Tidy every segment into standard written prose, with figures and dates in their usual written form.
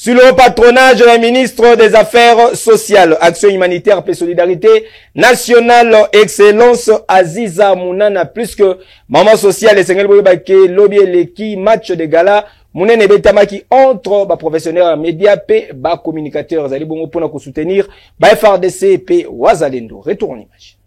Sous le patronage de la ministre des Affaires sociales, Action humanitaire et solidarité nationale, Excellence Aziza Mounana, plus que maman sociale et Sengel Boyebake, lobby leki, match de gala, Mounene Betamaki entre ba professionnels médias et ba communicateurs. Zali bongo pour nous soutenir, ba FRDC et Wazalendo. Retour en image.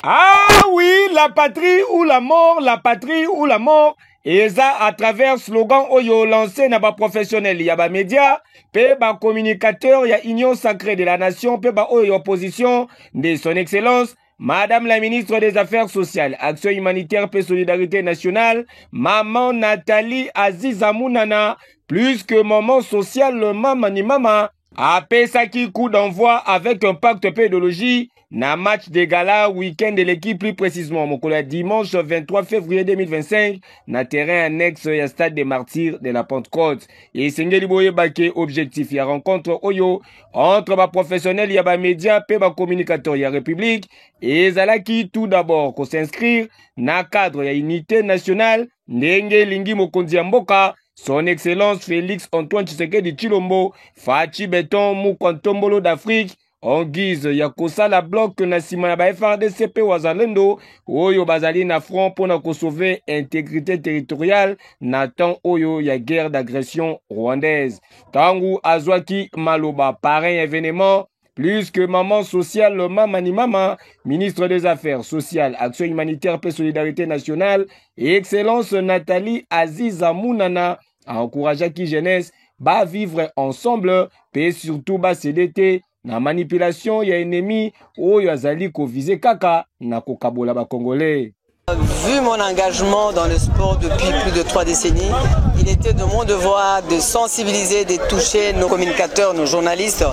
Ah oui, la patrie ou la mort, la patrie ou la mort. Et ça, à travers slogan Oyo lancé na ba professionnel, il y a ba média, pe ba communicateur, il y a Union sacrée de la nation, pe ba Oyo opposition de son excellence, Madame la ministre des Affaires sociales, Action humanitaire et solidarité nationale, Maman Nathalie Aziza Mounana, plus que maman sociale, le mama ni mama, a pesaki coup d'envoi avec un pacte pédologie, na match de gala week-end de l'équipe plus précisément mon collègue dimanche 23 février 2025 na terrain annexe ya stade des martyrs de la Pentecôte et Sengeli Boyebake objectif ya rencontre oyo entre ba professionnels ya ba média pe ba communicateur ya République et zalaki tout d'abord ko s'inscrire na cadre ya unité nationale ndenge lingi mokonzi ya mboka son excellence Félix Antoine Tshisekedi Tshilombo Fachi Beton Mukontombolo d'Afrique en guise ya kosala bloc na sima na ba FRDC pe Wazalendo oyo bazali na front pour na ko sauver intégrité territoriale na temps oyo ya guerre d'agression rwandaise. Tangu azwaki maloba pareil événement plus que maman sociale mama ni mama ministre des Affaires sociales, Action humanitaire et solidarité nationale et excellence Nathalie Aziza Mounana a encouragé qui jeunesse ba vivre ensemble et surtout ba CDT na manipulation ya ennemi oyo azali ko viser kaka na kokabola ba Congolais. Vu mon engagement dans le sport depuis plus de 3 décennies, il était de mon devoir de sensibiliser, de toucher nos communicateurs, nos journalistes.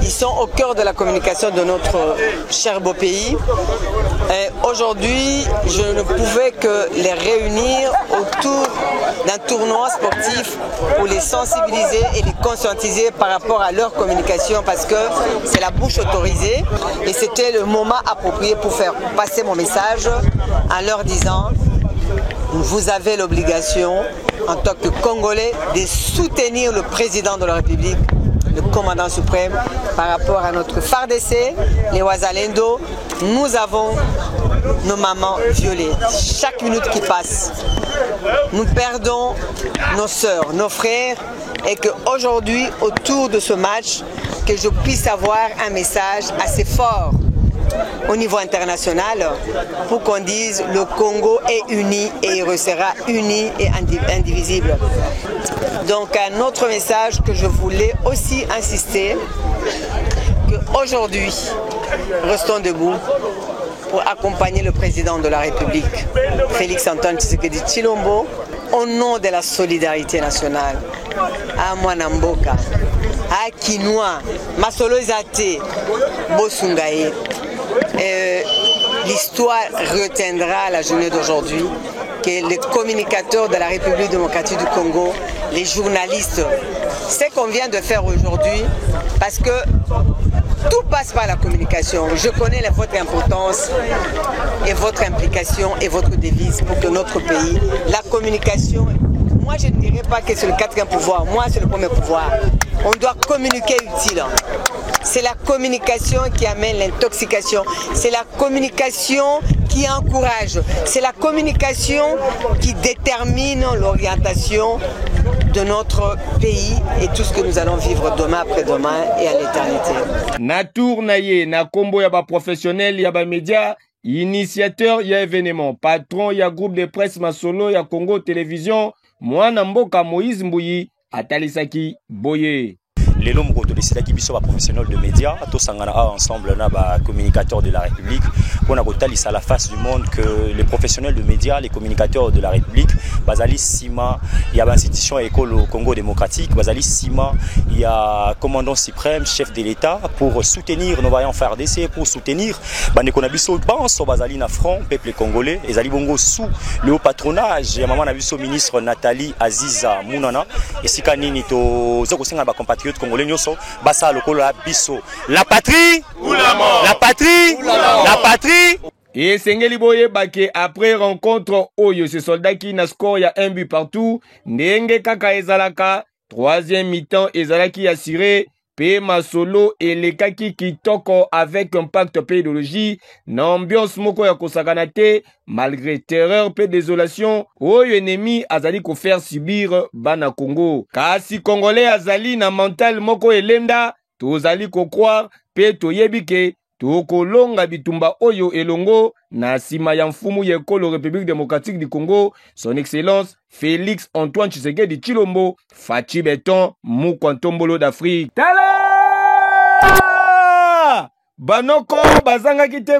Ils sont au cœur de la communication de notre cher beau pays. Aujourd'hui, je ne pouvais que les réunir autour d'un tournoi sportif pour les sensibiliser et les conscientiser par rapport à leur communication parce que c'est la bouche autorisée et c'était le moment approprié pour faire passer mon message en leur disant vous avez l'obligation en tant que Congolais de soutenir le président de la République, le commandant suprême, par rapport à notre FARDC, les Wazalendo. Nous avons nos mamans violées. Chaque minute qui passe, nous perdons nos sœurs, nos frères, et qu'aujourd'hui, autour de ce match, que je puisse avoir un message assez fort au niveau international pour qu'on dise le Congo est uni et il restera uni et indivisible. Donc un autre message que je voulais aussi insister, qu'aujourd'hui, restons debout pour accompagner le président de la République, Félix Antoine Tshisekedi Tshilombo, au nom de la solidarité nationale. À Mwanamboka, à Kinoa, Masolo Zate, Bosungaye. L'histoire retiendra la journée d'aujourd'hui que les communicateurs de la République démocratique du Congo, les journalistes, ce qu'on vient de faire aujourd'hui, parce que tout passe par la communication. Je connais votre importance et votre implication et votre devise pour que notre pays, la communication, moi je ne dirais pas que c'est le 4e pouvoir, moi c'est le premier pouvoir. On doit communiquer utile. C'est la communication qui amène l'intoxication. C'est la communication qui encourage. C'est la communication qui détermine l'orientation de notre pays et tout ce que nous allons vivre demain après-demain et à l'éternité. Na tour na ye, na combo ya ba professionnel, ya ba média, initiateur ya événement, patron ya groupe de presse Masolo ya Congo Télévision, Mwana Mboka Moïse Mbouyi, atalisaki boye. Les lots de décidé qui sont professionnels de médias, tous ensemble communicateurs de la République, pour nous à la face du monde que les professionnels de médias, les communicateurs de la République, Bazali Sima, il y a l'institution école au Congo démocratique, Bazali Sima, il y a commandant suprême, chef de l'État, pour soutenir nos vaillants FARDC, pour soutenir Banekonabiso Banso, Bazali na front, peuple congolais, et Zali Bongo sous le haut patronage, il y a maman Nabiso ministre Nathalie Aziza Mounana, et Sikanini to Zokosenga compatriotes La patrie ou la mort? La patrie ou la mort? La patrie? Et Sengeli Boye Bake après rencontre Oyo, ce soldat qui n'a score ya un but partout. Ndenge Kaka Ezalaka, troisième mi-temps Ezalaki assuré. P Masolo et les Kaki Kitoko avec un pacte pédologie. N'ambiance moko ya kosakanate malgré terreur pe désolation. Oyo ennemi azali ko faire subir bana Congo. Kasi Congolais azali na mental moko elenda. Tozali ko croire pe toyebike. Tokolonga bitumba oyo elongo na sima ya mfumu yekolo République démocratique du Congo, son excellence Félix Antoine Tshisekedi Tshilombo, Fachi Beton, Mukwantombolo d'Afrique. Tala! Banoko bazanga kite